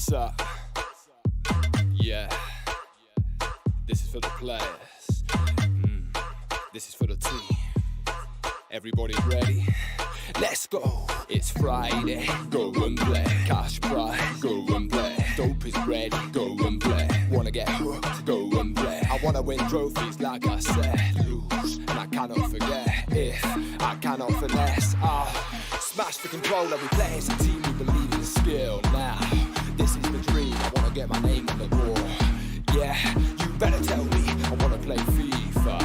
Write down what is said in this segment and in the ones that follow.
What's up? Yeah, this is for the players. This is for the team. Everybody ready? Let's go. It's Friday, go and play. Cash prize, go and play. Dope is ready, go and play. Wanna get hooked, go and play. I wanna win trophies like I said. Lose, and I cannot forget. If I cannot finesse, smash the controller. We play as a team, we believe in skill. Now, this is the dream. I wanna get my name on the wall. Yeah, you better tell me. I wanna play FIFA.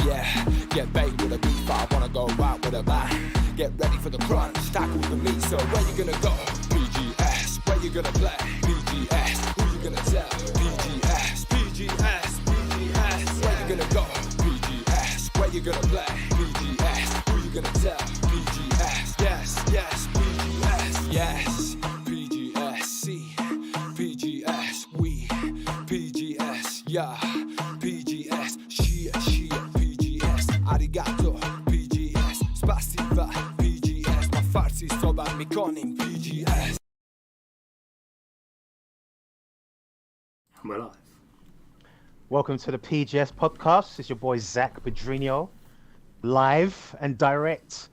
Yeah, get bait with a beef. I wanna go out with a bang. Get ready for the crunch, tackle the meat. So where you gonna go? PGS. Where you gonna play? PGS. Who you gonna tell? PGS. PGS. PGS. Where you gonna go? PGS. Where you gonna play? PGS. Who you gonna tell? PGS. Yes, yes, PGS. Yes, PGS. See, PGS. We, PGS. Yeah, PGS. She, PGS. Arigato. Spasiba, PGS, ma farsi sobarmi con in PGS. And we're live. Welcome to the PGS Podcast. It's your boy Zach Pedrino, live and direct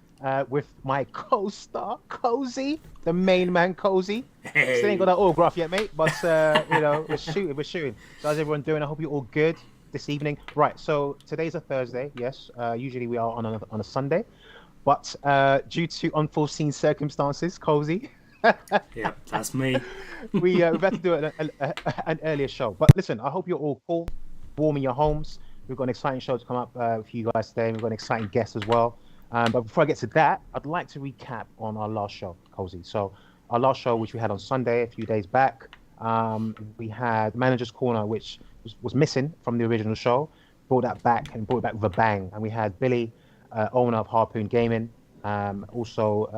with my co-star, Cozy, the main man, Cozy. Hey. Still ain't got that autograph yet, mate, but we're shooting. So how's everyone doing? I hope you're all good this evening. Right, so today's a Thursday, yes. Usually we are on a Sunday. But due to unforeseen circumstances, Cozy, Yeah, that's me. we've had to do an earlier show. But listen, I hope you're all cool, warm in your homes. We've got an exciting show to come up for you guys today. We've got an exciting guest as well. But before I get to that, I'd like to recap on our last show, Cozy. So our last show, which we had on Sunday, a few days back, we had Manager's Corner, which was missing from the original show. Brought that back and brought it back with a bang. And we had Billy, owner of Harpoon Gaming, also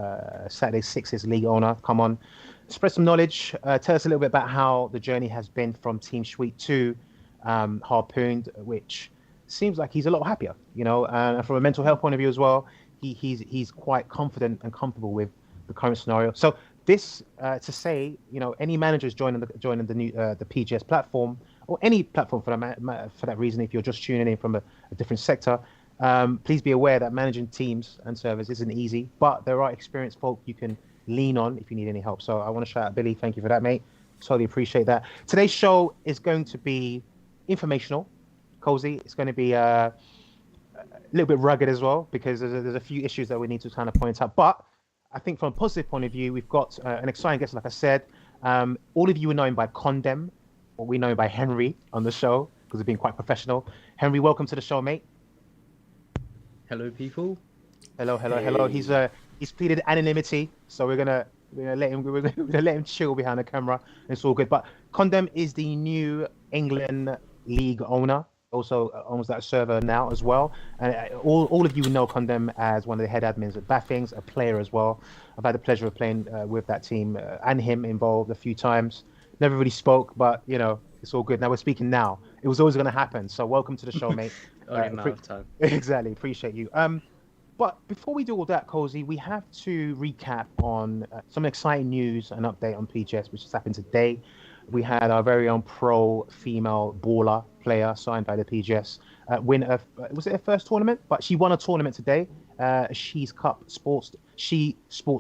Saturday Sixes League owner, come on, spread some knowledge, tell us a little bit about how the journey has been from Team Sweet to Harpooned, which seems like he's a lot happier, and from a mental health point of view as well, he's quite confident and comfortable with the current scenario. So this to say, any managers joining the new the PGS platform, or any platform for that reason, if you're just tuning in from a different sector. Please be aware that managing teams and servers isn't easy, but there are experienced folk you can lean on if you need any help. So I want to shout out Billy. Thank you for that, mate. Totally appreciate that. Today's show is going to be informational, Cozy. It's going to be a little bit rugged as well, because there's a few issues that we need to kind of point out. But I think from a positive point of view, we've got an exciting guest, like I said. All of you are known by Condem, or we know by Henry on the show, because we've been quite professional. Henry, welcome to the show, mate. Hello, people. Hello. He's pleaded anonymity, so we're gonna let him chill behind the camera. It's all good. But Condem is the new England League owner, also owns that server now as well. And all of you know Condem as one of the head admins at Baffings, a player as well. I've had the pleasure of playing with that team and him involved a few times. Never really spoke, but it's all good. Now we're speaking now. It was always going to happen. So welcome to the show, mate. Only a matter of time. Exactly. Appreciate you. But before we do all that, Cozy, we have to recap on some exciting news and update on PGS, which has happened today. We had our very own pro female baller player signed by the PGS win was it her first tournament? But she won a tournament today, She Sports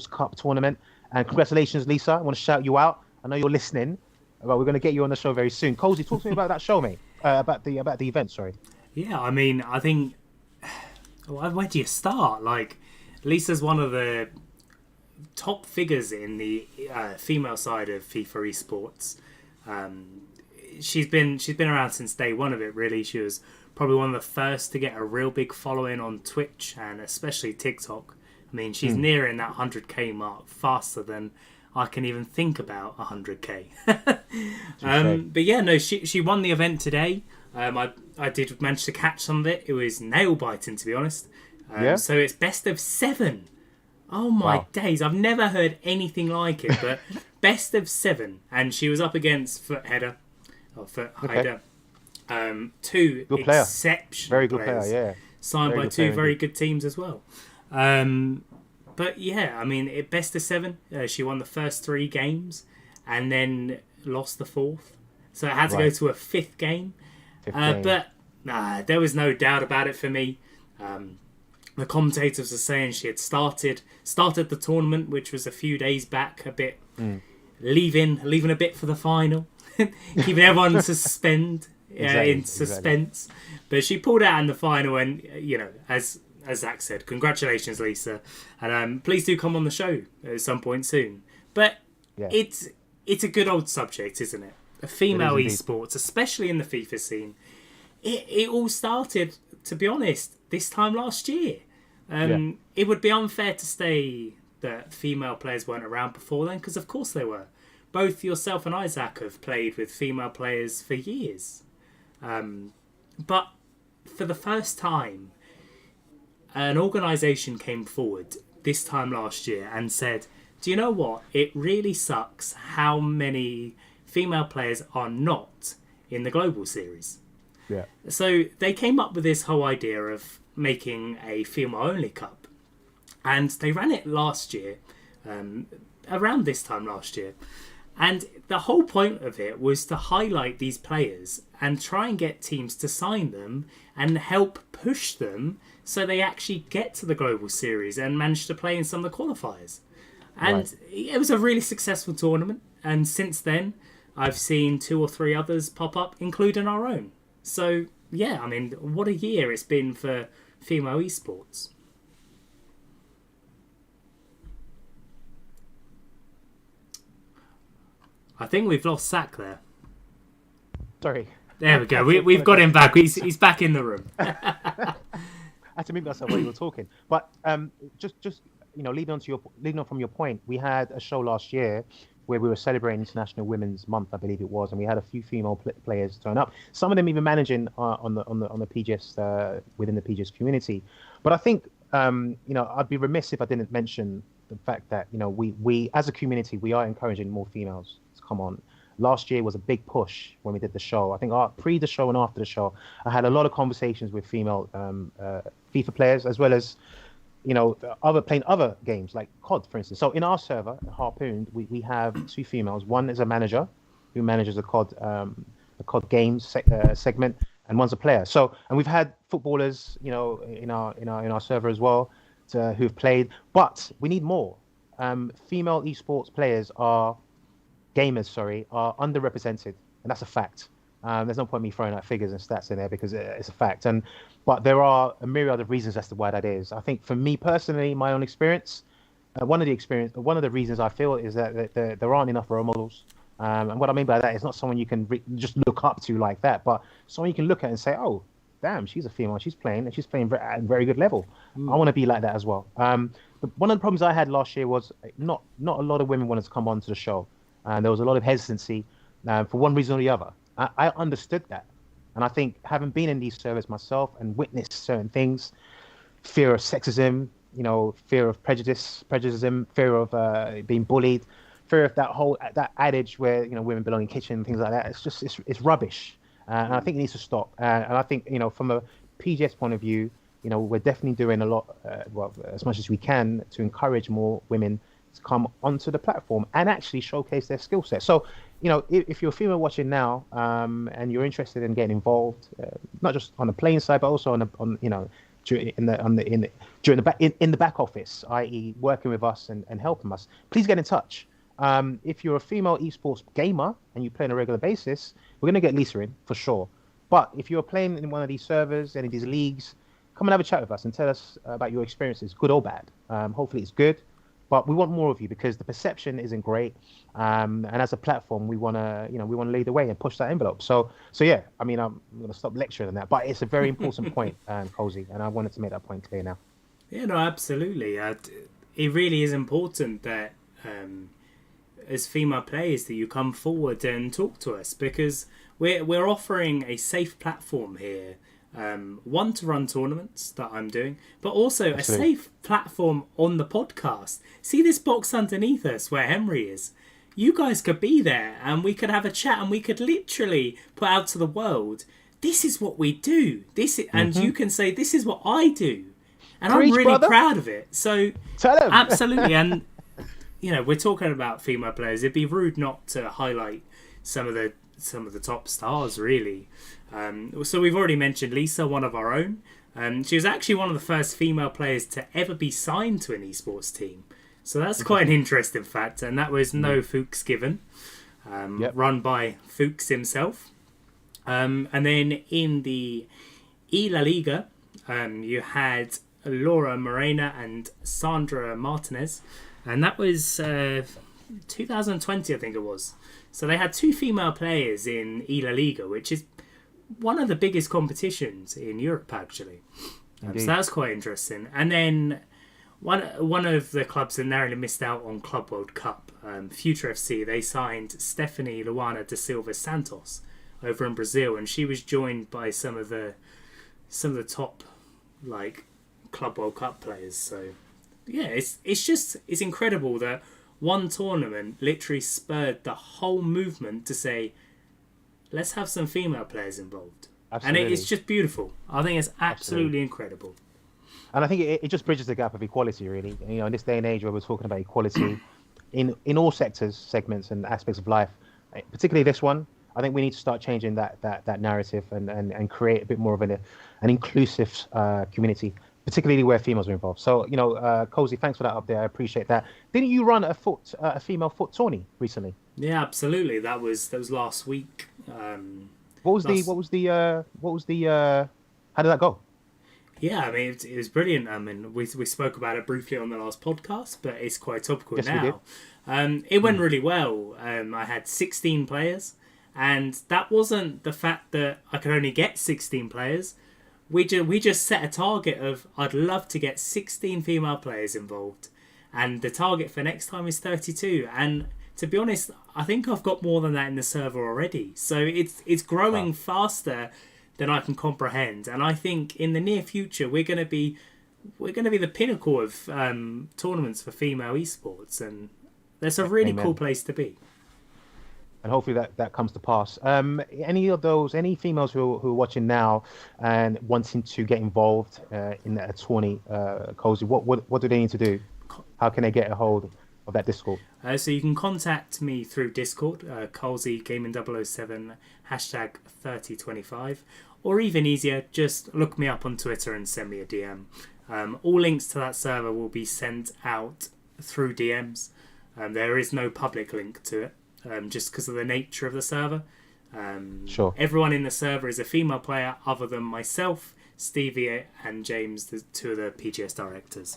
Cup tournament. And congratulations, Lisa. I want to shout you out. I know you're listening, but we're going to get you on the show very soon. Cozy, talk to me about that show, mate. About the event, sorry. Yeah, I mean, I think, where do you start? Like, Lisa's one of the top figures in the female side of FIFA Esports. She's been around since day one of it, really. She was probably one of the first to get a real big following on Twitch and especially TikTok. I mean, she's nearing that 100k mark faster than I can even think about 100k. But yeah, no, she won the event today. I did manage to catch some of it. It was nail biting, to be honest. So it's best of 7. Oh my days! I've never heard anything like it. But best of 7, and she was up against Foot Hider. Two good player. Exceptional very good players, player, yeah. signed Very by good two player very indeed. good teams as well. But yeah, I mean, best of 7. She won the first 3 games, and then lost the fourth, so it had to go Right. to a fifth game. Fifth game. But there was no doubt about it for me. The commentators were saying she had started the tournament, which was a few days back, a bit leaving a bit for the final, keeping everyone in suspense. But she pulled out in the final, and as Zach said, congratulations, Lisa, and please do come on the show at some point soon. But Yeah. it's a good old subject, isn't it? A female It is indeed. esports, especially in the FIFA scene. It all started, to be honest, this time last year. It would be unfair to say that female players weren't around before then, because of course they were. Both yourself and Isaac have played with female players for years. But for the first time, an organisation came forward this time last year and said, do you know what? It really sucks how many female players are not in the global series. Yeah. So they came up with this whole idea of making a female-only cup. And they ran it last year, around this time last year. And the whole point of it was to highlight these players and try and get teams to sign them and help push them so they actually get to the global series and manage to play in some of the qualifiers. And Right. it was a really successful tournament. And since then, I've seen 2 or 3 others pop up, including our own. So, yeah, I mean, what a year it's been for female esports. I think we've lost Zach there. Sorry. There we go. We've got him back. He's back in the room. I had to mute myself while you were talking. But just leading on from your point, we had a show last year where we were celebrating International Women's Month, I believe it was, and we had a few female players turn up. Some of them even managing on the PGS within the PGS community. But I think I'd be remiss if I didn't mention the fact that we as a community we are encouraging more females to come on. Last year was a big push when we did the show. I think pre the show and after the show, I had a lot of conversations with female FIFA players, as well as playing other games like COD, for instance. So in our server, Harpooned, we have 2 females. One is a manager who manages a COD games segment, and one's a player. So, and we've had footballers, in our server as well, who've played. But we need more. Female esports players are underrepresented, and that's a fact. There's no point me throwing out figures and stats in there because it's a fact. But there are a myriad of reasons as to why that is. I think for me personally, my own experience, one of the reasons I feel is that there aren't enough role models. And what I mean by that is not someone you can just look up to like that, but someone you can look at and say, oh, damn, she's a female, she's playing at a very good level. I want to be like that as well. One of the problems I had last year was not a lot of women wanted to come onto the show. And there was a lot of hesitancy for one reason or the other. I understood that. And I think having been in these servers myself and witnessed certain things, fear of sexism, fear of prejudice, fear of being bullied, fear of that adage where, women belong in kitchen and things like that. It's rubbish. And I think it needs to stop. And I think, from a PGS point of view, we're definitely doing a lot, as much as we can to encourage more women to come onto the platform and actually showcase their skill set. So, if you're a female watching now and you're interested in getting involved, not just on the playing side, but also in the back office, i.e., working with us and helping us, please get in touch. If you're a female esports gamer and you play on a regular basis, we're going to get Lisa in for sure. But if you're playing in one of these servers, any of these leagues, come and have a chat with us and tell us about your experiences, good or bad. Hopefully it's good. But we want more of you because the perception isn't great, and as a platform, we want to lead the way and push that envelope. So yeah, I mean, I'm going to stop lecturing on that, but it's a very important point, Cozy, and I wanted to make that point clear now. Yeah, no, absolutely. It really is important that as female players that you come forward and talk to us because we're offering a safe platform here. One, to run tournaments that I'm doing, but also Absolutely. a safe platform on the podcast. See this box underneath us where Henry is? You guys could be there and we could have a chat and we could literally put out to the world, this is what we do. And you can say, this is what I do. And Preach, I'm really brother. proud of it. So Tell them. absolutely. And, we're talking about female players. It'd be rude not to highlight some of the top stars really. So we've already mentioned Lisa, one of our own. She was actually one of the first female players to ever be signed to an esports team. So that's quite an interesting fact, and that was no Fuchs given, run by Fuchs himself. And then in the La Liga, you had Laura Morena and Sandra Martinez, and that was 2020, I think it was. So they had two female players in La Liga, which is one of the biggest competitions in Europe, actually. So that's quite interesting. And then one of the clubs that narrowly missed out on Club World Cup, Future FC, they signed Stephanie Luana da Silva Santos over in Brazil, and she was joined by some of the top like Club World Cup players. So yeah, it's incredible that one tournament literally spurred the whole movement to say, let's have some female players involved. Absolutely. And it's just beautiful. I think it's absolutely incredible. And I think it just bridges the gap of equality, really. You know, in this day and age where we're talking about equality in all sectors, segments, and aspects of life, particularly this one, I think we need to start changing that narrative and create a bit more of an inclusive community, particularly where females are involved. So, you know, Cozy, thanks for that update. I appreciate that. Didn't you run a female foot tourney recently? Yeah, absolutely. That was last week. What was the how did that go? Yeah, I mean, it was brilliant. I mean, we spoke about it briefly on the last podcast, but it's quite topical now. It went really well. I had 16 players, and that wasn't the fact that I could only get 16 players. We just set a target of, I'd love to get 16 female players involved, and the target for next time is 32. And to be honest, I think I've got more than that in the server already. So it's growing faster than I can comprehend, and I think in the near future we're going to be the pinnacle of tournaments for female esports, and that's a really cool place to be. And hopefully that comes to pass. Any females who are watching now and wanting to get involved in a tourney, Cozy, what do they need to do? How can they get a hold of that Discord? So you can contact me through Discord, Cozy Gaming 007 #3025, or even easier, just look me up on Twitter and send me a DM. All links to that server will be sent out through DMs. There is no public link to it, just because of the nature of the server. Sure. Everyone in the server is a female player other than myself, Stevie and James, the two of the PGS directors.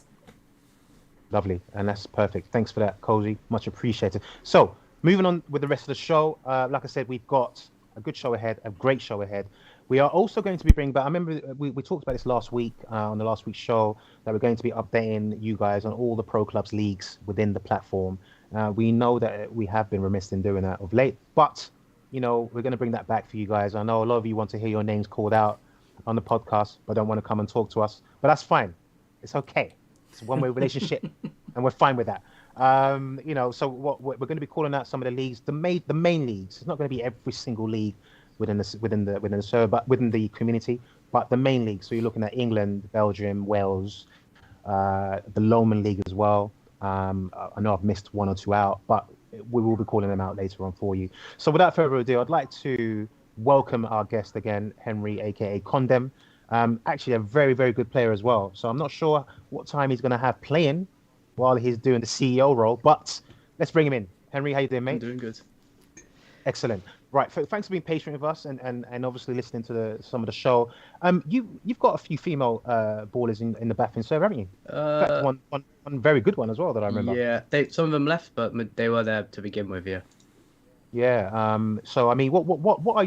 Lovely, and that's perfect. Thanks for that, Cozy. Much appreciated. So, moving on with the rest of the show. Like I said, we've got a good show ahead, a great show ahead. We are also going to be bringing back, I remember we talked about this last week on the last week's show, that we're going to be updating you guys on all the pro clubs leagues within the platform. We know that we have been remiss in doing that of late, but, you know, we're going to bring that back for you guys. I know a lot of you want to hear your names called out on the podcast, but don't want to come and talk to us. But that's fine. It's okay. It's a one-way relationship, and we're fine with that. You know, so what we're going to be calling out some of the leagues, the main leagues. It's not going to be every single league within the server, but within the community, but the main leagues. So you're looking at England, Belgium, Wales, the Lomond League as well. I know I've missed one or two out, but we will be calling them out later on for you. So without further ado, I'd like to welcome our guest again, Henry, aka Condem. Actually a very, very good player as well. So I'm not sure what time he's going to have playing while he's doing the CEO role, but let's bring him in. Henry, how you doing, mate? I'm doing good. Excellent. Right, thanks for being patient with us and obviously listening to some of the show. You've got a few female ballers in the Baffin server, haven't you? In fact, one very good one as well that I remember. Yeah, some of them left, but they were there to begin with. Yeah. Yeah. So I mean, what are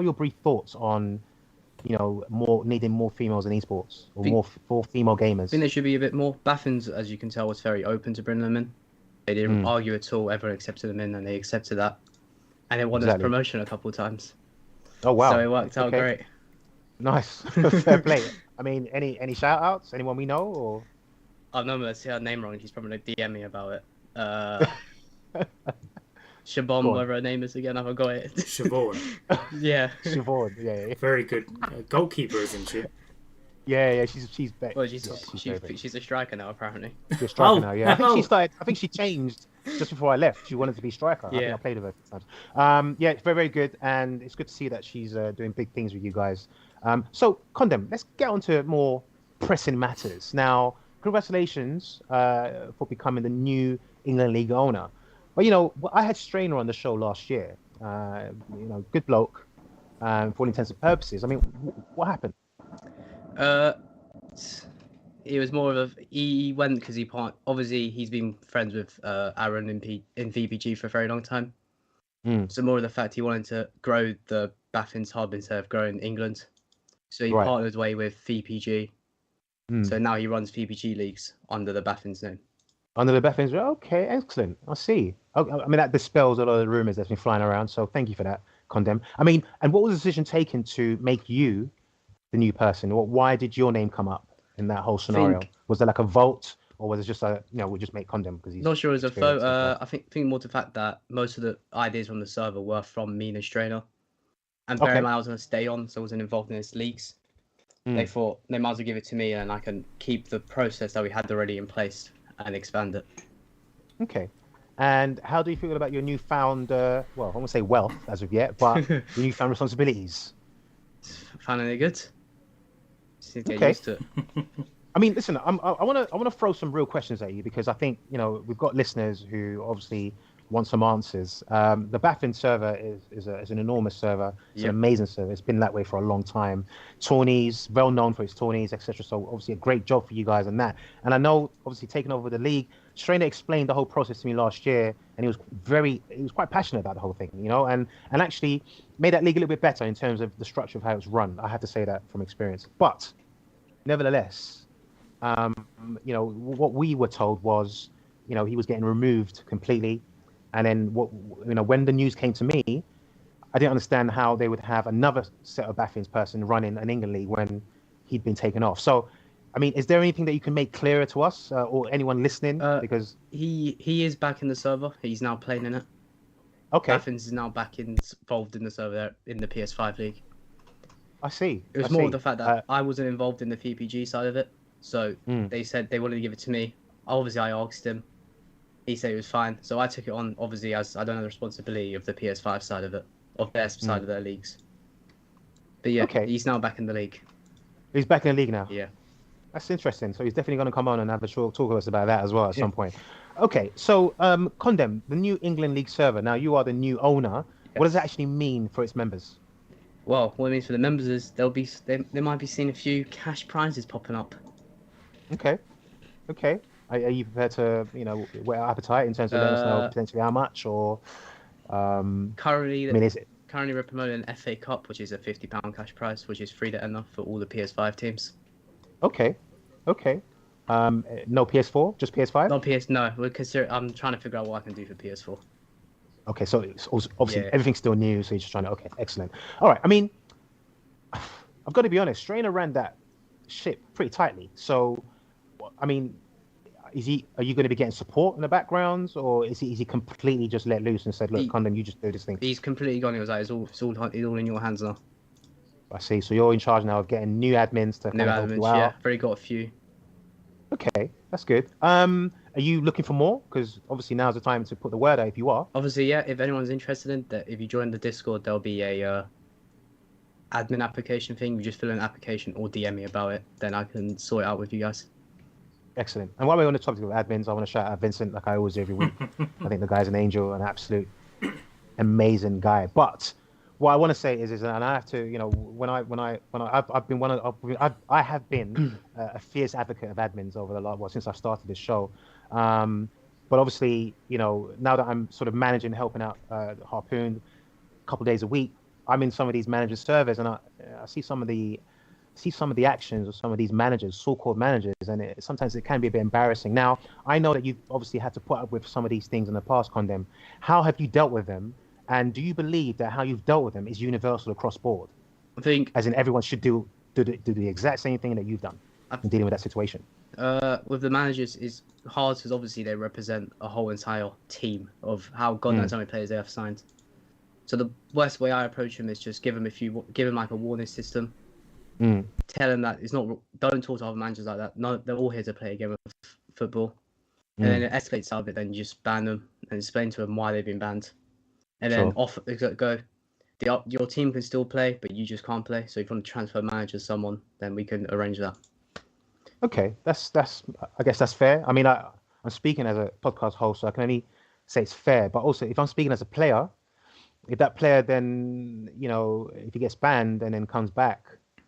your brief thoughts on, you know, needing more females in esports, or more female gamers? I think there should be a bit more. Baffins, as you can tell, was very open to bring them in. They didn't argue at all. Everyone accepted them in, and they accepted that. And they won us promotion a couple of times. Oh wow! So it worked out great. Nice, fair play. I mean, any shout outs? Anyone we know? Or I know, let's see her name wrong. She's probably gonna DM me about it. Siobhan, whatever her name is again, I forgot it. Siobhan. Yeah. Siobhan, yeah. Very good goalkeeper, isn't she? Yeah, she's better. Well, she's a striker now, apparently. She's a striker now. Yeah, Oh. I think she changed just before I left. She wanted to be striker. I think Yeah. I played with her a few times. Yeah, it's very, very good, and it's good to see that she's doing big things with you guys. So Condem, let's get on to more pressing matters now. Congratulations for becoming the new England League owner. But I had Strainer on the show last year. Good bloke. For all intents and purposes. I mean, what happened? It was more of he went because obviously he's been friends with Aaron in VPG for a very long time. So more of the fact he wanted to grow the Baffin's hub instead of growing England. So he partnered way with VPG. So now he runs VPG leagues under the Baffin's name. Under the Baffin's, okay, excellent. I see. I mean, that dispels a lot of the rumors that's been flying around. So thank you for that, Condem. I mean, and what was the decision taken to make you the new person? Why did your name come up in that whole scenario? Was there like a vote, or was it just we'll just make Condem because he's not sure it was a vote. I think more to the fact that most of the ideas on the server were from me and Strainer, and bear in mind I was going to stay on, so I wasn't involved in his leagues. They thought they might as well give it to me, and I can keep the process that we had already in place and expand it. Okay. And how do you feel about your newfound, I won't say wealth as of yet, but your newfound responsibilities? Finding it good. Just need to get used to it. I mean, listen, I want to throw some real questions at you because I think we've got listeners who obviously want some answers. The Baffin server is an enormous server. It's an amazing server. It's been that way for a long time. Tourneys, well known for its tourneys, etc. So obviously a great job for you guys on that. And I know, obviously, taking over the league, Strainer explained the whole process to me last year, and he was quite passionate about the whole thing, and actually made that league a little bit better in terms of the structure of how it's run. I have to say that from experience. But nevertheless, what we were told was, he was getting removed completely. And then when the news came to me, I didn't understand how they would have another set of Baffin's person running an England league when he'd been taken off. So, I mean, is there anything that you can make clearer to us or anyone listening? Because he is back in the server. He's now playing in it. Okay. Baffin's is now back involved in the server in the PS5 league. I see. It was more of the fact that I wasn't involved in the VPG side of it. So they said they wanted to give it to me. Obviously, I asked him. He said it was fine. So I took it on, obviously, as I don't have the responsibility of the PS5 side of it, of their side of their leagues. But yeah, he's now back in the league. He's back in the league now? Yeah. That's interesting. So he's definitely going to come on and have a talk with us about that as well at some point. Okay, so Condem, the new England League server. Now you are the new owner. What does that actually mean for its members? Well, what it means for the members is they might be seeing a few cash prizes popping up. Okay. Are you prepared to, whet our appetite in terms of letting us know potentially how much or? Currently, is it? Currently, we're promoting an FA Cup, which is a £50 cash prize, which is free to enter for all the PS5 teams. Okay. No PS4, just PS5? No No, I'm trying to figure out what I can do for PS4. Okay, so it's obviously everything's still new, so you're just trying to. Okay, excellent. All right, I mean, I've got to be honest. Strainer ran that ship pretty tightly. So, I mean, are you going to be getting support in the background, or is he completely just let loose and said, "Look, Condem, you just do this thing"? He's completely gone. He was like, "It's all in your hands now." I see. So you're in charge now of getting new admins to help you out. Yeah, I've already got a few. Okay, that's good. Are you looking for more? Because obviously now's the time to put the word out if you are. Obviously, yeah. If anyone's interested in that, if you join the Discord, there'll be a admin application thing. You just fill in an application or DM me about it, then I can sort it out with you guys. Excellent. And while we're on the topic of admins, I want to shout out Vincent, like I always do every week. I think the guy's an angel, an absolute amazing guy. But what I want to say is, and I have to, I have been a fierce advocate of admins over the last, since I started this show. But obviously, now that I'm sort of managing, helping out Harpoon a couple of days a week, I'm in some of these managers' servers, and I see some of the actions of some of these managers, so-called managers, and sometimes it can be a bit embarrassing. Now, I know that you've obviously had to put up with some of these things in the past, Condem. How have you dealt with them? And do you believe that how you've dealt with them is universal across board? I think, as in everyone should do the exact same thing that you've done in dealing with that situation. With the managers, is hard because obviously they represent a whole entire team of how God knows how many players they have signed. So the worst way I approach them is just give them like a warning system, tell them that it's not. Don't talk to other managers like that. No, they're all here to play a game of football. And then it escalates out of it. Then you just ban them and explain to them why they've been banned. And then go. Your team can still play, but you just can't play. So if you want to transfer managers someone, then we can arrange that. Okay, that's I guess that's fair. I mean, I'm speaking as a podcast host, so I can only say it's fair. But also, if I'm speaking as a player, if that player then, if he gets banned and then comes back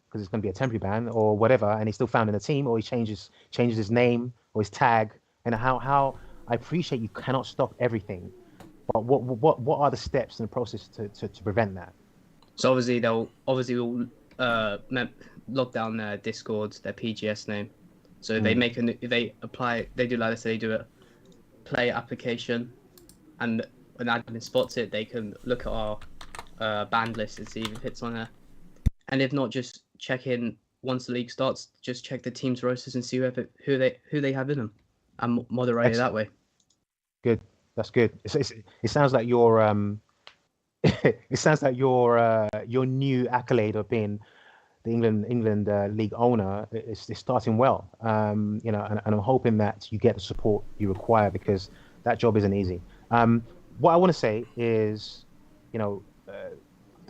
because it's going to be a temporary ban or whatever, and he's still found in the team, or he changes his name or his tag, and how I appreciate you cannot stop everything, but what are the steps in the process to prevent that? So obviously they'll lock down their Discord, their PGS name. So they do like this, they do a play application, and when admin spots it, they can look at our banned list and see if it's on there. And if not, just check in once the league starts. Just check the team's rosters and see who they have in them, and moderate it that way. Good, that's good. It sounds like your new accolade of being the England league owner is starting well. And I'm hoping that you get the support you require, because that job isn't easy. What I want to say is, the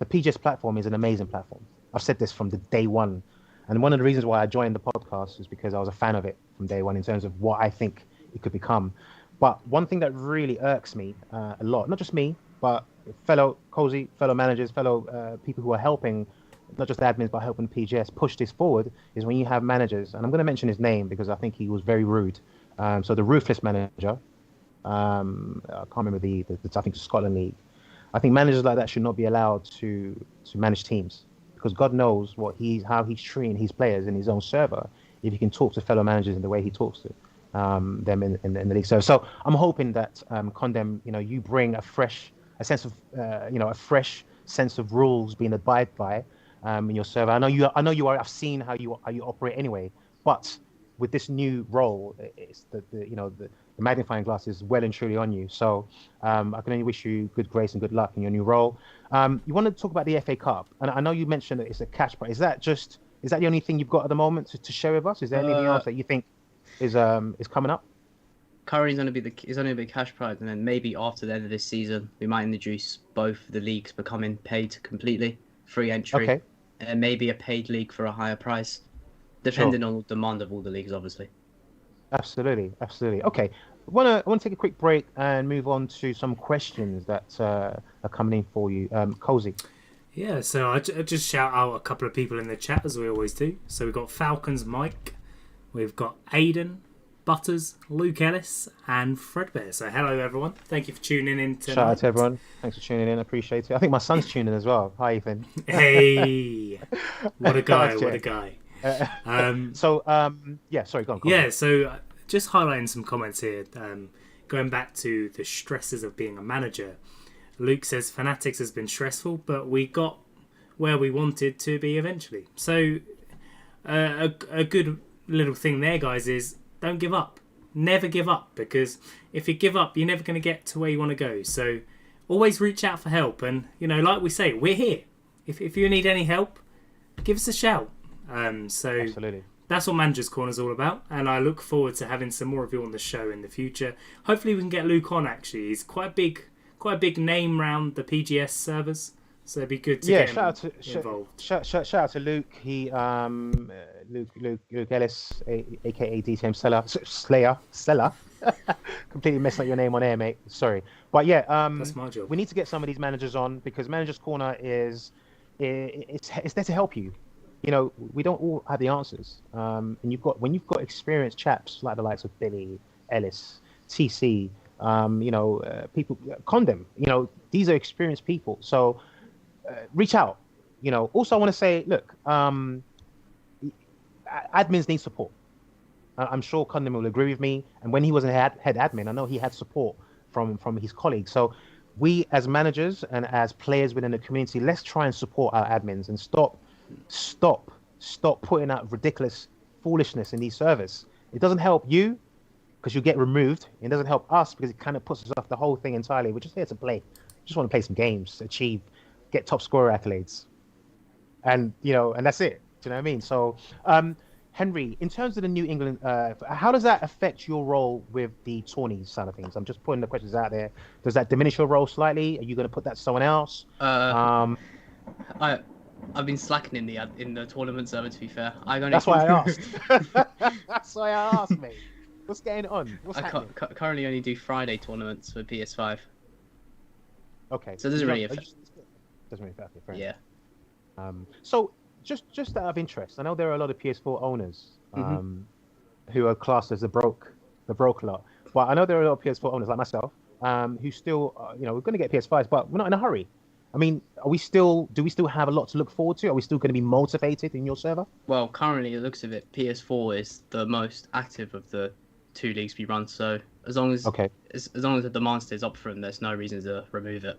PGS platform is an amazing platform. I've said this from the day one. And one of the reasons why I joined the podcast is because I was a fan of it from day one in terms of what I think it could become. But one thing that really irks me a lot, not just me, but fellow managers, fellow people who are helping, not just admins, but helping PGS push this forward, is when you have managers, and I'm going to mention his name because I think he was very rude. So the ruthless manager, I can't remember the I think Scotland League. I think managers like that should not be allowed to manage teams, because God knows how he's treating his players in his own server if he can talk to fellow managers in the way he talks to them in the league. So I'm hoping that Condem, you bring a fresh sense of rules being abided by in your server. I know you are. I've seen how you operate anyway, but with this new role, it's the magnifying glass is well and truly on you. So I can only wish you good grace and good luck in your new role. You want to talk about the FA Cup, and I know you mentioned that it's a cash prize. Is that the only thing you've got at the moment to share with us? Is there anything else that you think is coming up? Currently, it's only a big cash prize, and then maybe after the end of this season, we might introduce both the leagues becoming paid completely, free entry, and maybe a paid league for a higher price, depending on the demand of all the leagues, obviously. Absolutely. Okay, I want to take a quick break and move on to some questions that are coming in for you. Cozy. Yeah, so I just shout out a couple of people in the chat, as we always do. So we've got Falcons Mike, we've got Aidan, Butters, Luke Ellis, and Fredbear. So hello everyone, thank you for tuning in tonight. Shout out to everyone, thanks for tuning in, appreciate it. I think my son's tuning in as well. Hi Ethan. Hey, what a guy. Sorry, go on. Yeah, so just highlighting some comments here, going back to the stresses of being a manager. Luke says Fanatics has been stressful, but we got where we wanted to be eventually. So a good little thing there, guys, is don't give up. Never give up, because if you give up, you're never going to get to where you want to go. So always reach out for help. And, like we say, we're here. If you need any help, give us a shout. So absolutely. That's what Manager's Corner is all about. And I look forward to having some more of you on the show in the future. Hopefully we can get Luke on, actually. He's quite a big name around the PGS servers. So it'd be good to get him involved. Shout out to Luke. He Luke Ellis, aka DTM Slayer. Completely messed up your name on air, mate. Sorry, but yeah, that's my job. We need to get some of these managers on, because Manager's Corner it's there to help you. We don't all have the answers, and when you've got experienced chaps like the likes of Billy Ellis, TC, people, Condem. These are experienced people. So reach out. Also I want to say, look, admins need support. I'm sure Condem will agree with me. And when he was a head admin, I know he had support from his colleagues. So we as managers and as players within the community, let's try and support our admins and stop putting out ridiculous foolishness in these servers. It doesn't help you, because you get removed. It doesn't help us, because it kind of puts us off the whole thing entirely. We're just here to play. Just want to play some games, get top scorer accolades, and and that's it. Do you know what I mean? So, Henry, in terms of the New England, how does that affect your role with the tourneys side of things? I'm just putting the questions out there. Does that diminish your role slightly? Are you going to put that to someone else? I've been slacking in the tournament server. To be fair, That's why I asked. That's why I asked, mate. What's going on? What's happening? Currently only do Friday tournaments for PS5. Okay. So it doesn't really affect. Doesn't really affect it. Yeah. So just out of interest, I know there are a lot of PS4 owners who are classed as the broke lot. But I know there are a lot of PS4 owners like myself who still, we're going to get PS5s, but we're not in a hurry. I mean, do we still have a lot to look forward to? Are we still going to be motivated in your server? Well, currently, it looks of it, PS4 is the most active of the two leagues we run. So as long as the demand stays up for them, there's no reason to remove it.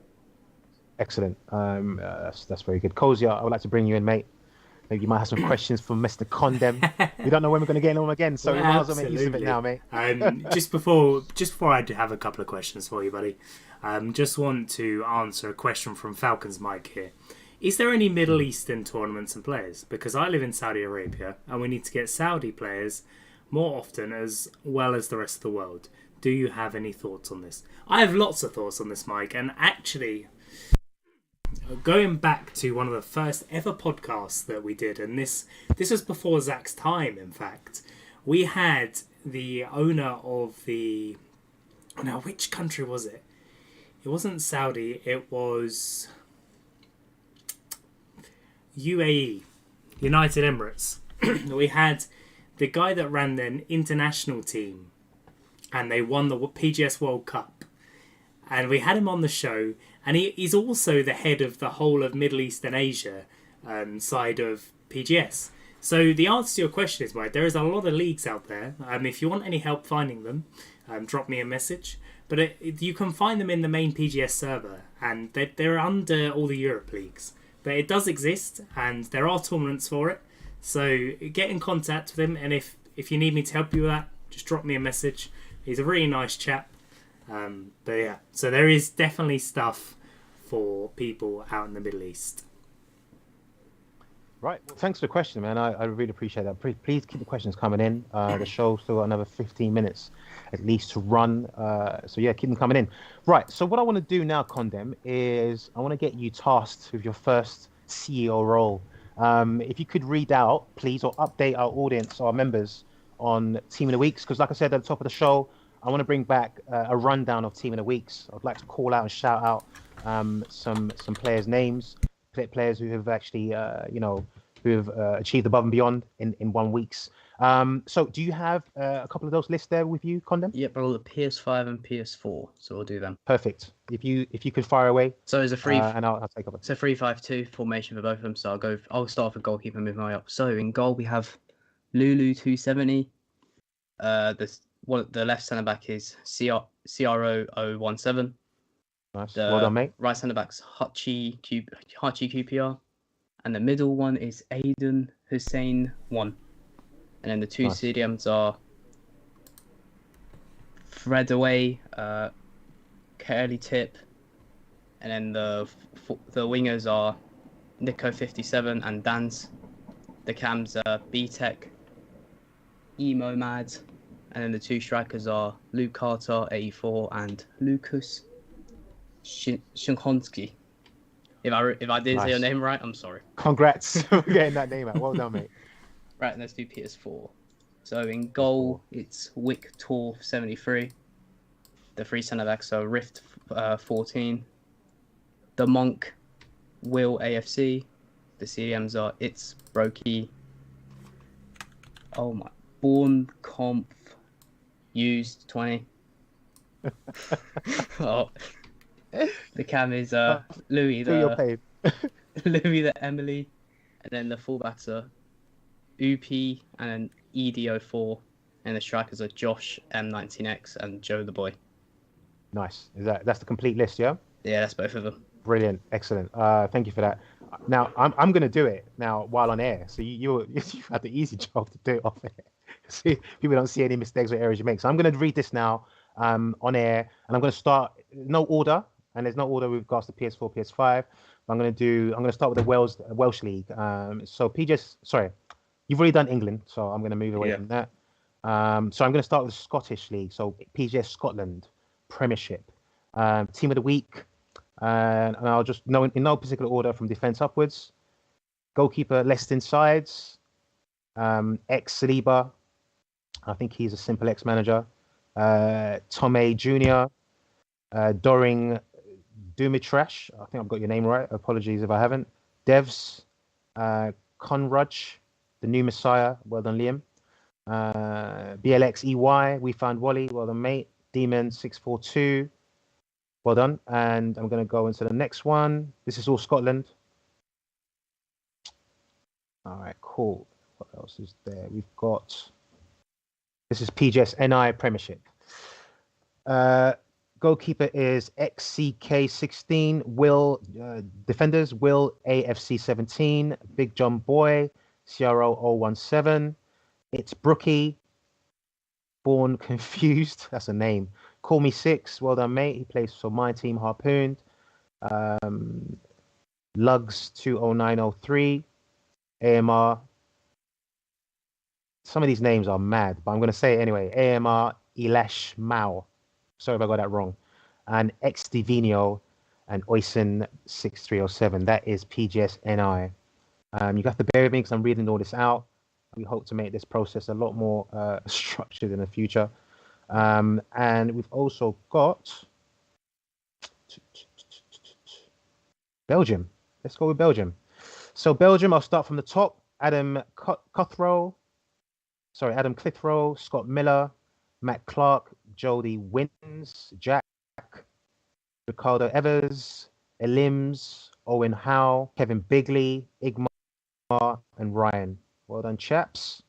Excellent. That's very good. Kozia, I would like to bring you in, mate. Maybe you might have some questions from Mr. Condem. We don't know when we're going to get him again, so we might as well make use of it now, mate. Just before I do have a couple of questions for you, buddy. Just want to answer a question from Falcon's Mike here. Is there any Middle Eastern tournaments and players? Because I live in Saudi Arabia, and we need to get Saudi players more often as well as the rest of the world. Do you have any thoughts on this? I have lots of thoughts on this, Mike, and actually, going back to one of the first ever podcasts that we did, and this was before Zach's time, in fact, we had the owner of the... Now, which country was it? It wasn't Saudi, it was UAE, United Emirates. We had the guy that ran the international team, and they won the PGS World Cup. And we had him on the show, and he's also the head of the whole of Middle East and Asia side of PGS. So the answer to your question is, right, there is a lot of leagues out there. If you want any help finding them, drop me a message. But you can find them in the main PGS server, and they're under all the Europe leagues. But it does exist, and there are tournaments for it. So get in contact with him, and if you need me to help you with that, just drop me a message. He's a really nice chap. But yeah, so there is definitely stuff for people out in the Middle East. Right. Well, thanks for the question, man. I really appreciate that. Please keep the questions coming in. The show's still got another 15 minutes at least to run. So yeah, keep them coming in. Right. So what I want to do now, Condem, is I want to get you tasked with your first CEO role. If you could read out, please, or update our audience, our members, on Team of the Weeks, because like I said at the top of the show, I want to bring back a rundown of Team of the Weeks. I'd like to call out and shout out some players' names, players who have actually, who have achieved above and beyond in 1 week's. So do you have a couple of those lists there with you, Condem? Yep, all the PS5 and PS4, so we'll do them. Perfect. If you could fire away. So it's a and I'll take over. It's a 3-5-2 formation for both of them. So I'll start off with goalkeeper and move my way up. So in goal we have Lulu 270. The left centre back is CRO 017. Nice. Well done, mate. Right centre back's Hachi QPR, and the middle one is Aiden Hussein 1. And then the two CDMs are Fredaway, Curly Tip, and then the wingers are Nico 57 and Danz. The cams are B-Tech, Emo Mad, and then the two strikers are Luke Carter 84 and Lucas Shinkonski. If I didn't say your name right, I'm sorry. Congrats for getting that name out. Well done, mate. Right, let's do PS4. So in goal, it's Wick Tor 73. The three centre backs are Rift 14. The Monk, Will AFC. The CDMs are It's Brokey. Oh my. Born Comp Used 20. Oh. The cam is Louis Louis the Emily, and then the fullbacks are UP and then EDO4, and the strikers are Josh M19X and Joe the Boy. Nice. That's the complete list, yeah? Yeah, that's both of them. Brilliant, excellent. Thank you for that. Now I'm going to do it now while on air. So you've had the easy job to do it off air. See, people don't see any mistakes or errors you make. So I'm going to read this now on air, and I'm going to start no order. And there's no order with regards to PS4, PS5. I'm going to start with the Welsh League. So PGS, sorry, you've already done England, so I'm going to move away from that. So I'm going to start with the Scottish League. So PGS Scotland Premiership, Team of the Week, and I'll just in no particular order from defence upwards. Goalkeeper Leston Sides, ex-Saliba, I think he's a simple ex-manager. Tome Jr., Doring Dumitrash, I think I've got your name right. Apologies if I haven't. Devs, Conrudge, the new Messiah. Well done, Liam. BLX EY, We Found Wally. Well done, mate. Demon 642. Well done. And I'm going to go into the next one. This is all Scotland. All right, cool. What else is there? We've got. This is PGS NI Premiership. Goalkeeper is XCK16, Will, defenders, Will AFC17, Big John Boy, CRO017. It's Brookie, Born Confused, that's a name. Call Me Six, well done, mate. He plays for my team, Harpooned. Lugs 20903, AMR. Some of these names are mad, but I'm going to say it anyway. AMR Ilash Mao. Sorry if I got that wrong. And Ex Divino and Oisin 6307. That is PGS NI. You have to bear with me because I'm reading all this out. We hope to make this process a lot more structured in the future. And we've also got Belgium. Let's go with Belgium. So Belgium, I'll start from the top. Adam Clithrow, Scott Miller, Matt Clark, Jody Wins, Jack, Ricardo Evers, Elims, Owen Howe, Kevin Bigley, Igmar, and Ryan. Well done, chaps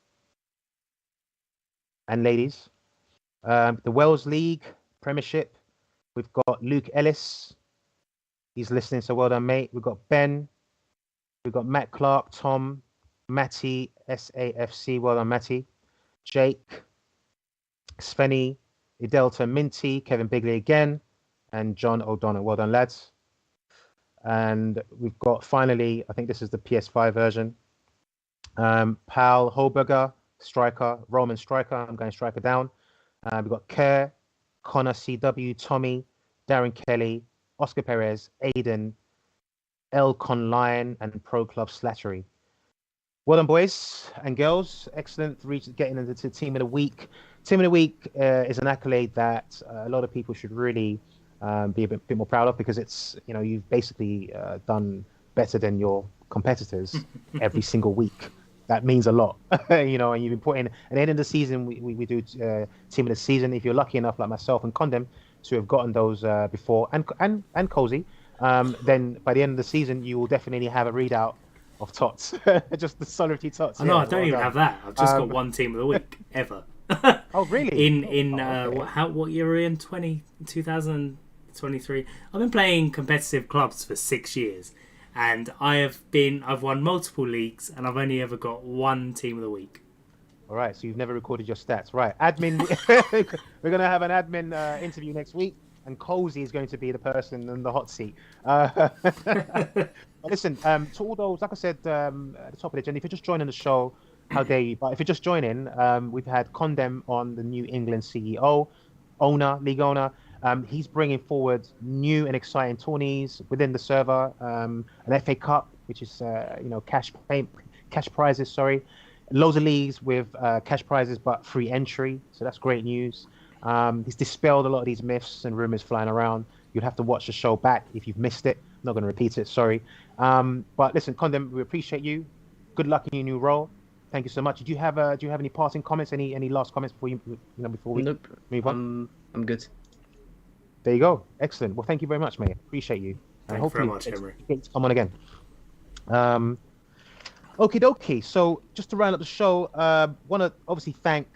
and ladies. The Wales League Premiership, we've got Luke Ellis. He's listening, so well done, mate. We've got Ben. We've got Matt Clark, Tom, Matty, SAFC. Well done, Matty. Jake, Svenny, Idelta Minty, Kevin Bigley again, and John O'Donnell. Well done, lads. And we've got finally, I think this is the PS5 version. Pal Holberger, striker, Roman striker. I'm going striker down. We've got Kerr, Connor CW, Tommy, Darren Kelly, Oscar Perez, Aiden, Elcon Lion, and Pro Club Slattery. Well done, boys and girls. Excellent getting into the Team of the Week. Team of the Week is an accolade that a lot of people should really be a bit more proud of, because it's, you've basically done better than your competitors every single week. That means a lot, and you've been putting. At the end of the season, we do Team of the Season. If you're lucky enough, like myself and Condem, to have gotten those before, and Cozy, then by the end of the season, you will definitely have a readout of tots, just the solidarity tots. No, I don't even have that. I've just got one Team of the Week ever. Oh, really? What year are we in? 2023. I've been playing competitive clubs for 6 years, and I've won multiple leagues, and I've only ever got one Team of the Week. All right, so you've never recorded your stats, right? Admin, we're gonna have an admin interview next week, and Cozy is going to be the person in the hot seat. Listen, to all those, like I said at the top of the agenda, if you're just joining the show, how dare you? But if you're just joining, we've had Condem on, the new England CEO, league owner. He's bringing forward new and exciting tourneys within the server. An FA Cup, which is cash prizes. Sorry, loads of leagues with cash prizes but free entry. So that's great news. He's dispelled a lot of these myths and rumors flying around. You'll have to watch the show back if you've missed it. I'm not going to repeat it. Sorry. But listen, Condem, we appreciate you. Good luck in your new role. Thank you so much. Do you have any parting comments? Any last comments before we move on? I'm good. There you go. Excellent. Well, thank you very much, mate. Appreciate you. And Thank you very much, Henry. Come on again. Okie dokie. So just to round up the show, want to obviously thank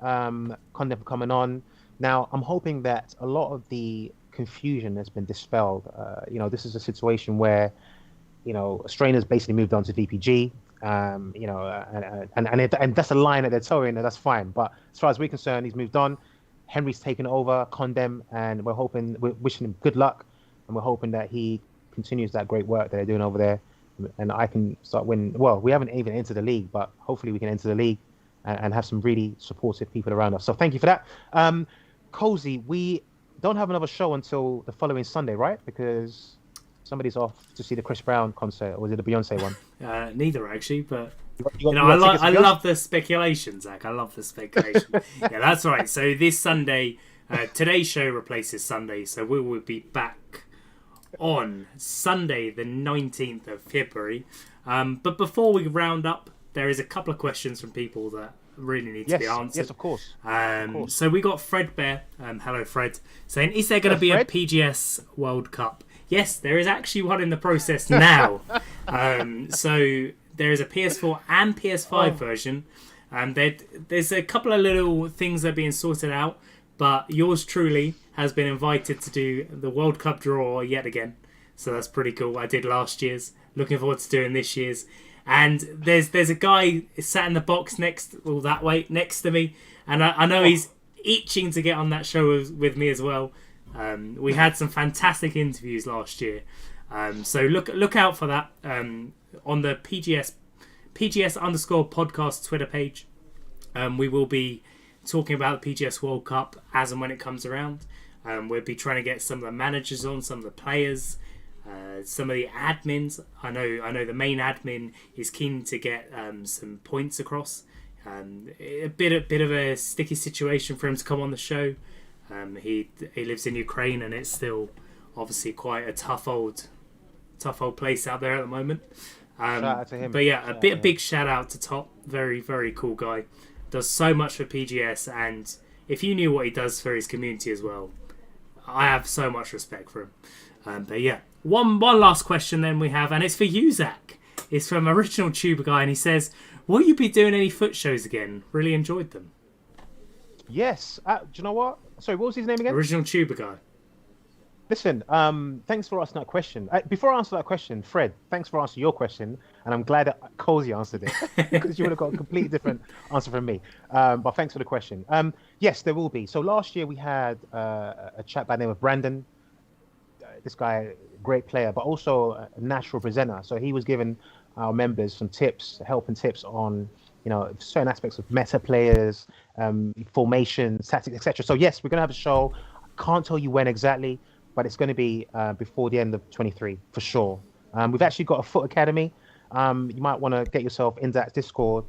Condem for coming on. Now, I'm hoping that a lot of the confusion has been dispelled. This is a situation where, Strainers basically moved on to VPG. And that's a line that they're towing, and that's fine. But as far as we're concerned, he's moved on. Henry's taken over Condem, and we're wishing him good luck, and we're hoping that he continues that great work that they're doing over there, and I can start winning. Well, we haven't even entered the league, but hopefully we can enter the league and have some really supportive people around us. So thank you for that. Cozy, we don't have another show until the following Sunday, right? Because somebody's off to see the Chris Brown concert, or was it the Beyonce one? Neither, actually, but I love the speculation, Zach. I love the speculation. Yeah, that's right. So this Sunday, today's show replaces Sunday, so we will be back on Sunday, the 19th of February. But before we round up, there is a couple of questions from people that really need to be answered. Yes, of course. So we got Fred Bear, hello Fred, saying, is there going to be a PGS World Cup? Yes, there is actually one in the process now. So there is a PS4 and PS5 version. There's a couple of little things that are being sorted out, but yours truly has been invited to do the World Cup draw yet again. So that's pretty cool. I did last year's. Looking forward to doing this year's. And there's a guy sat in the box next to me, and I know he's itching to get on that show with me as well. We had some fantastic interviews last year, so look out for that on the PGS _podcast Twitter page. We will be talking about the PGS World Cup as and when it comes around. We'll be trying to get some of the managers on, some of the players. Some of the admins. I know the main admin is keen to get some points across. A bit of a sticky situation for him to come on the show. He lives in Ukraine, and it's still obviously quite a tough old place out there at the moment. Shout out to him. But yeah, a big shout out to Top. Very, very cool guy. Does so much for PGS, and if you knew what he does for his community as well, I have so much respect for him. But yeah. One last question then we have, and it's for you, Zach. It's from Original Tuber Guy, and he says, will you be doing any foot shows again? Really enjoyed them. Yes. Do you know what? Sorry, what was his name again? Original Tuber Guy. Listen, thanks for asking that question. Before I answer that question, Fred, thanks for answering your question, and I'm glad that Cozy answered it, because you would have got a completely different answer from me. But thanks for the question. Yes, there will be. So last year we had a chap by the name of Brandon. This guy, great player, but also a natural presenter. So he was giving our members some tips, helping tips on, certain aspects of meta players, formation, tactics, etc. So yes, we're going to have a show. I can't tell you when exactly, but it's going to be before the end of 23 for sure. We've actually got a foot academy. You might want to get yourself in that Discord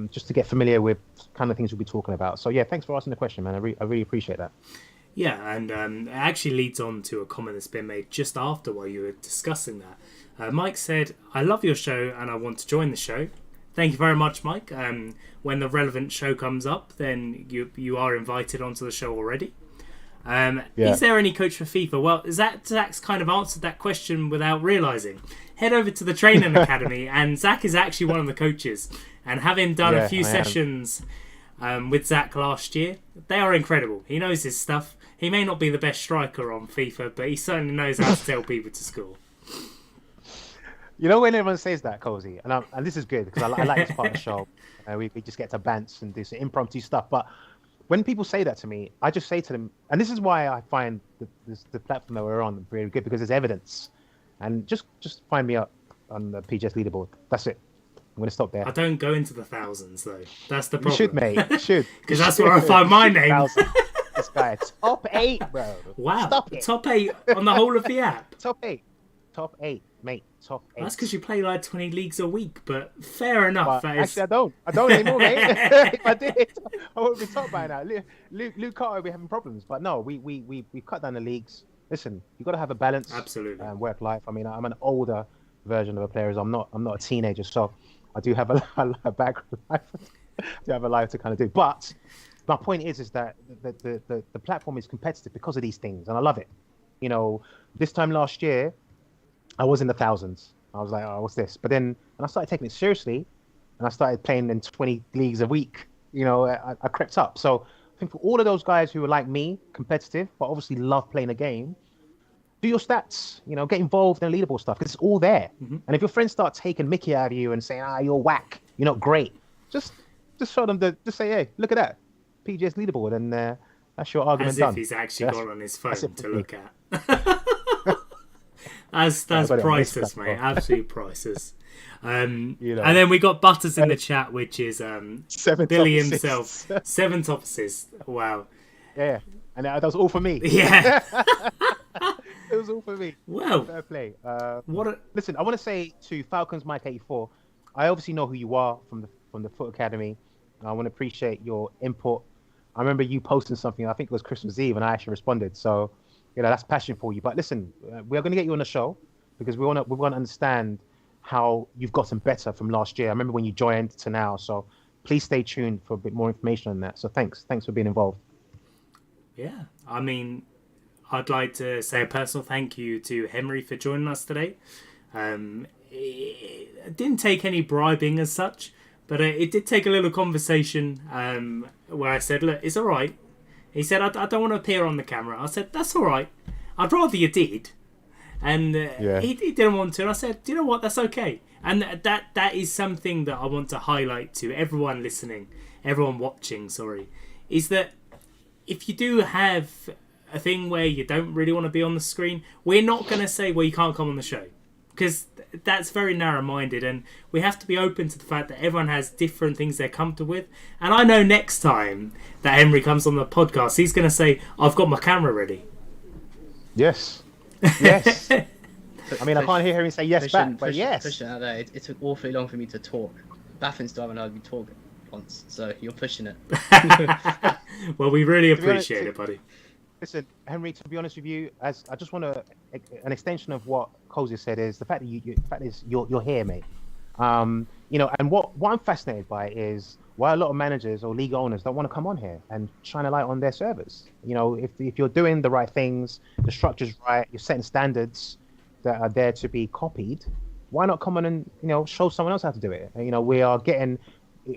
just to get familiar with kind of things we'll be talking about. So yeah, thanks for asking the question, man. I really appreciate that. Yeah, and it actually leads on to a comment that's been made just after while you were discussing that. Mike said, I love your show and I want to join the show. Thank you very much, Mike. When the relevant show comes up, then you are invited onto the show already. Is there any coach for FIFA? Well, Zach's kind of answered that question without realising. Head over to the training academy, and Zach is actually one of the coaches. And having done a few sessions with Zach last year, they are incredible. He knows his stuff. He may not be the best striker on FIFA, but he certainly knows how to tell people to score. You know, when everyone says that, Cozy, and this is good because I like this part of the show. We just get to bants and do some impromptu stuff. But when people say that to me, I just say to them, and this is why I find the platform that we're on really good, because there's evidence. And just find me up on the PGS leaderboard. That's it. I'm going to stop there. I don't go into the thousands, though. That's the problem. You should, mate. You should. Because that's where I find my name. This guy, top 8, bro. Wow. Stop it. Top 8 on the whole of the app. Top 8, mate. Top 8. That's because you play like 20 leagues a week, but fair enough. Actually, I don't anymore, mate. If I did, I would be top by now. Luke Carter would be having problems, but no, we've cut down the leagues. Listen, you've got to have a balance. Absolutely. Work life. I mean, I'm an older version of a player. I'm not a teenager, so I do have a background life. I do have a life to kind of do. But my point is that the platform is competitive because of these things, and I love it. You know, this time last year, I was in the thousands. I was like, oh, what's this? But then when I started taking it seriously, and I started playing in 20 leagues a week, you know, I crept up. So I think for all of those guys who are like me, competitive, but obviously love playing a game, do your stats, you know, get involved in the leaderboard stuff, because it's all there. Mm-hmm. And if your friends start taking mickey out of you and saying, you're whack, you're not great, just show them just say, hey, look at that, PGS leaderboard, and that's your argument done. As if he's actually gone on his phone to look at. That's got it on priceless, Instagram. mate. Absolute priceless. You know. And then we got Butters in the chat, which is 7 Billy top himself. assists. 7 top assists. Wow. Yeah, and that was all for me. Yeah. It was all for me. Well, Fair play. what? Listen, I want to say to Falcons Mike 84, I obviously know who you are from the Foot Academy. I want to appreciate your input. I remember you posting something, I think it was Christmas Eve, and I actually responded. So, that's passion for you. But listen, we are going to get you on the show because we want to understand how you've gotten better from last year. I remember when you joined to now. So please stay tuned for a bit more information on that. So thanks for being involved. Yeah, I mean, I'd like to say a personal thank you to Henry for joining us today. It didn't take any bribing as such, but it did take a little conversation where I said, look, it's all right. He said, I don't want to appear on the camera. I said, that's all right. I'd rather you did. And he didn't want to. And I said, do you know what? That's okay. And that is something that I want to highlight to everyone listening, everyone watching, is that if you do have a thing where you don't really want to be on the screen, we're not going to say, well, you can't come on the show. Because that's very narrow-minded, and we have to be open to the fact that everyone has different things they're comfortable with. And I know next time that Henry comes on the podcast, he's going to say, I've got my camera ready. Yes. Yes. I mean, I can't hear him say yes back, but yes. Pushing out there. It took awfully long for me to talk. Baffin still haven't heard me talk once, so you're pushing it. Well, we really appreciate it, buddy. Listen, Henry, to be honest with you, as I just want to, an extension of what Cozy said is the fact that you're here, mate. And what I'm fascinated by is why a lot of managers or league owners don't want to come on here and shine a light on their servers. If you're doing the right things, the structure's right, you're setting standards that are there to be copied, why not come on and show someone else how to do it? We are getting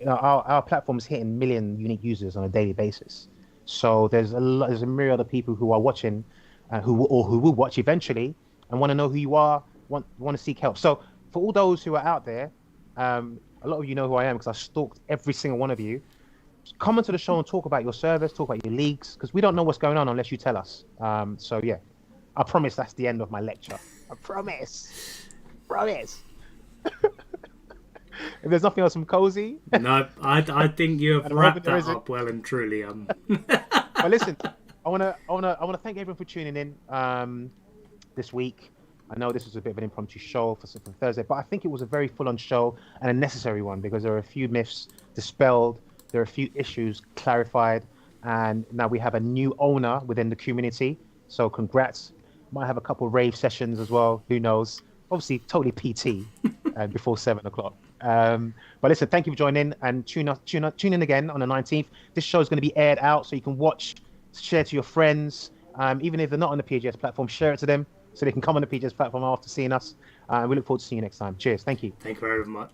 our platform is hitting million unique users on a daily basis. So there's a myriad of people who are watching, who will watch eventually, and want to know who you are, want to seek help. So for all those who are out there, a lot of you know who I am because I stalked every single one of you. Come onto the show and talk about your service, talk about your leagues, because we don't know what's going on unless you tell us. So yeah, I promise that's the end of my lecture. I promise. If there's nothing else from Cozy. No, I think you have wrapped that up well and truly. But listen, I wanna thank everyone for tuning in this week. I know this was a bit of an impromptu show for Thursday, but I think it was a very full-on show and a necessary one because there are a few myths dispelled, there are a few issues clarified, and now we have a new owner within the community. So congrats. Might have a couple of rave sessions as well. Who knows? Obviously, totally PT before 7:00. But listen, thank you for joining in and tune in again on the 19th. This show is going to be aired out so you can watch, share to your friends. Even if they're not on the PGS platform, share it to them so they can come on the PGS platform after seeing us. We look forward to seeing you next time. Cheers. Thank you. Thank you very much.